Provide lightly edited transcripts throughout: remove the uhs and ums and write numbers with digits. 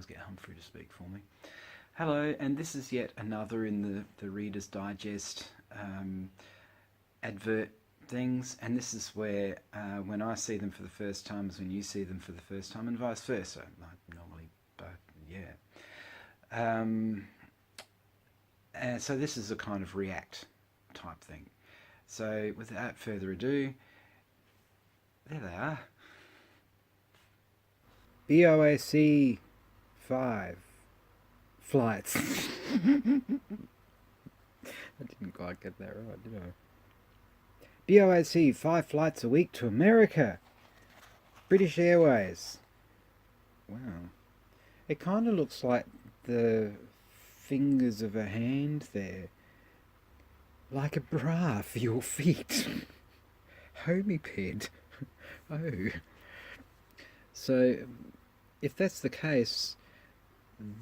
always get Humphrey to speak for me. Hello, and this is yet another in the Reader's Digest advert things, and this is where when I see them for the first time is when you see them for the first time, and vice versa. I normally both, yeah. And so this is a kind of react type thing. So without further ado, there they are. BOAC 5 flights. I didn't quite get that right, did I? BOAC 5 flights a week to America. British Airways. Wow. It kind of looks like the fingers of a hand there. Like a bra for your feet. Homiped. Oh. So, if that's the case,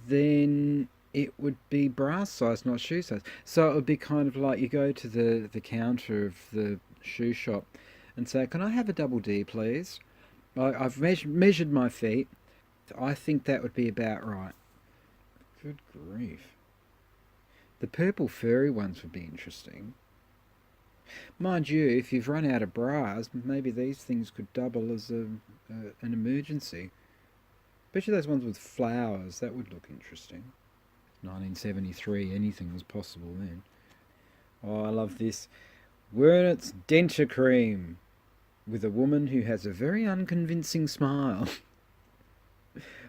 then it would be bra size, not shoe size. So it would be kind of like you go to the counter of the shoe shop and say, "Can I have a double D, please? I've measured my feet. I think that would be about right." Good grief. The purple furry ones would be interesting. Mind you, if you've run out of bras, maybe these things could double as an emergency. Especially those ones with flowers, that would look interesting. 1973, anything was possible then. Oh, I love this. Wernit's Denture Cream, with a woman who has a very unconvincing smile.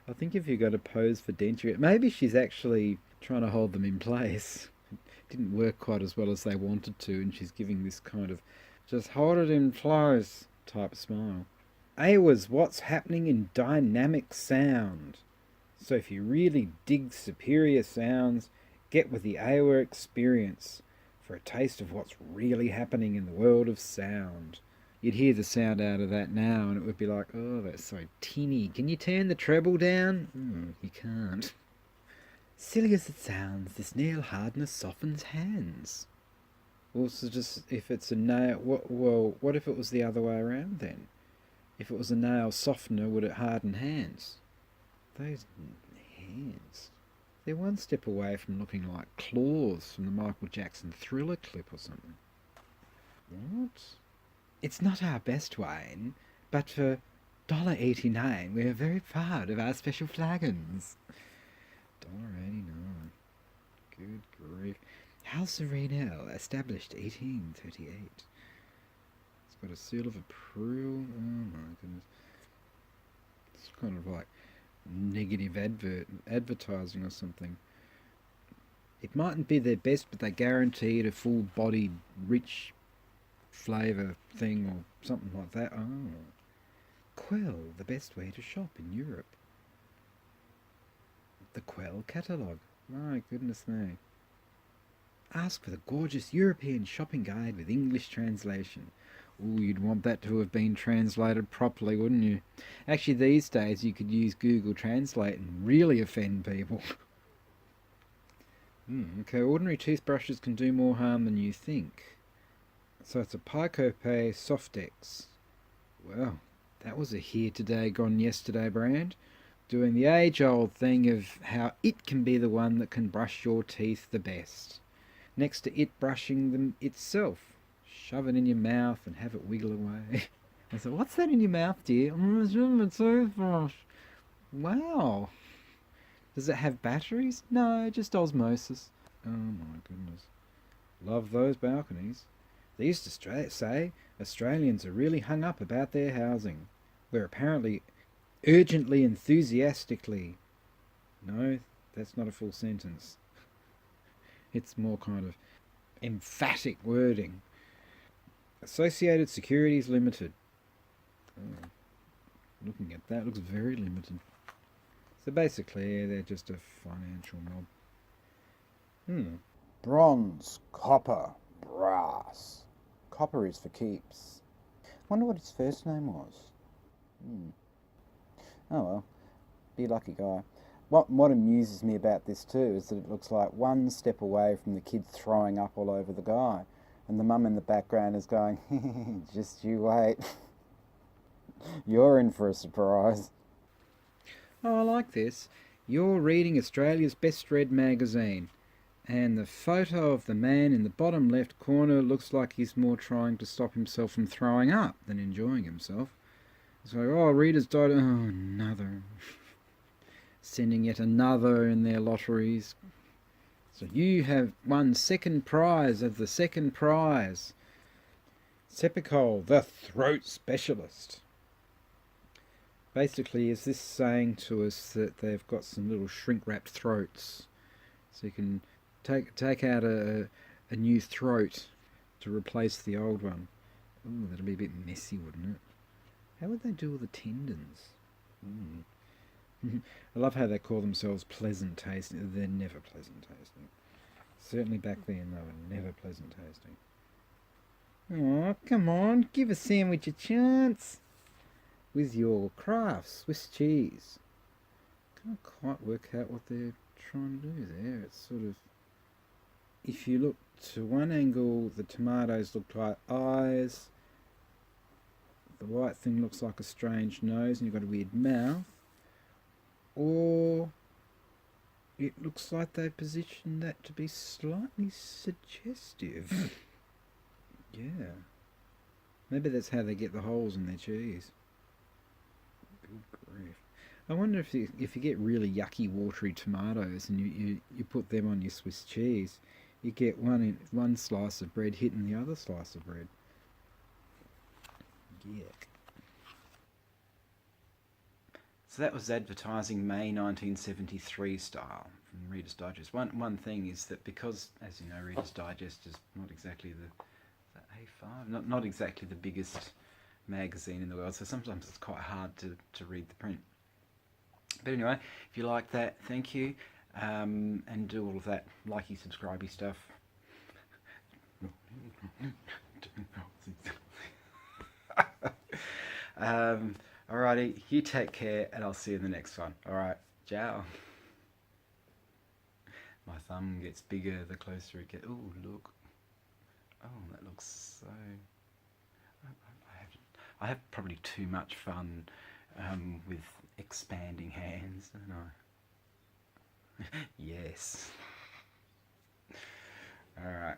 I think if you got a pose for denture, maybe she's actually trying to hold them in place. It didn't work quite as well as they wanted to, and she's giving this kind of just hold it in place type smile. AWA's What's Happening in Dynamic Sound. So if you really dig superior sounds, get with the AWA experience for a taste of what's really happening in the world of sound. You'd hear the sound out of that now and it would be like, oh, that's so tinny. Can you turn the treble down? You can't. Silly as it sounds, this nail hardness softens hands. Also, just if it's a nail, what if it was the other way around then? If it was a nail softener, would it harden hands? Those hands. They're one step away from looking like claws from the Michael Jackson Thriller clip or something. What? It's not our best wine, but for $1.89 we are very proud of our special flagons. $1.89. Good grief. House of Raynell, established 1838. It's got a seal of approval. Oh my goodness. It's kind of like negative advertising or something. It mightn't be their best, but they guaranteed a full-bodied, rich flavour thing or something like that. Oh. Quell, the best way to shop in Europe. The Quell catalogue. My goodness me. Ask for the gorgeous European shopping guide with English translation. Ooh, you'd want that to have been translated properly, wouldn't you? Actually, these days you could use Google Translate and really offend people. Okay, ordinary toothbrushes can do more harm than you think. So it's a Picope Softex. Well, that was a here today, gone yesterday brand. Doing the age-old thing of how it can be the one that can brush your teeth the best. Next to it brushing them itself. Shove it in your mouth and have it wiggle away. I said, what's that in your mouth, dear? It's a toothbrush. Wow. Does it have batteries? No, just osmosis. Oh my goodness. Love those balconies. They used to say Australians are really hung up about their housing. We're apparently urgently enthusiastically. No, that's not a full sentence. It's more kind of emphatic wording. Associated Securities Limited. Oh, looking at that, looks very limited. So basically, they're just a financial mob. Bronze, copper, brass. Copper is for keeps. Wonder what his first name was. Oh well, be a lucky guy. What amuses me about this too is that it looks like one step away from the kid throwing up all over the guy. And the mum in the background is going, just you wait. You're in for a surprise. Oh, I like this. You're reading Australia's best read magazine, and the photo of the man in the bottom left corner looks like he's more trying to stop himself from throwing up than enjoying himself. It's like, oh, Reader's Digest, oh, another. Sending yet another in their lotteries. So you have won second prize of the second prize. Cepacol, the throat specialist. Basically, is this saying to us that they've got some little shrink-wrapped throats, so you can take out a new throat to replace the old one. Ooh, that'd be a bit messy, wouldn't it? How would they do all the tendons? I love how they call themselves pleasant tasting. They're never pleasant tasting. Certainly back then, they were never pleasant tasting. Oh, come on, give a sandwich a chance. With your Kraft Swiss cheese. Can't quite work out what they're trying to do there. It's sort of, if you look to one angle, the tomatoes look like eyes. The white thing looks like a strange nose and you've got a weird mouth. Or it looks like they positioned that to be slightly suggestive. Yeah. Maybe that's how they get the holes in their cheese. Good grief. I wonder if you get really yucky, watery tomatoes and you put them on your Swiss cheese, you get one slice of bread hitting the other slice of bread. Yuck. So that was advertising May 1973 style from Reader's Digest. One thing is that because, as you know, Reader's Digest is not exactly the A5, not exactly the biggest magazine in the world, so sometimes it's quite hard to read the print. But anyway, if you like that, thank you, and do all of that likey, subscribey stuff. Alrighty, you take care, and I'll see you in the next one. Alright, ciao. My thumb gets bigger the closer it gets. Ooh, look. Oh, that looks so... I have probably too much fun with expanding hands, don't I? Yes. Alright.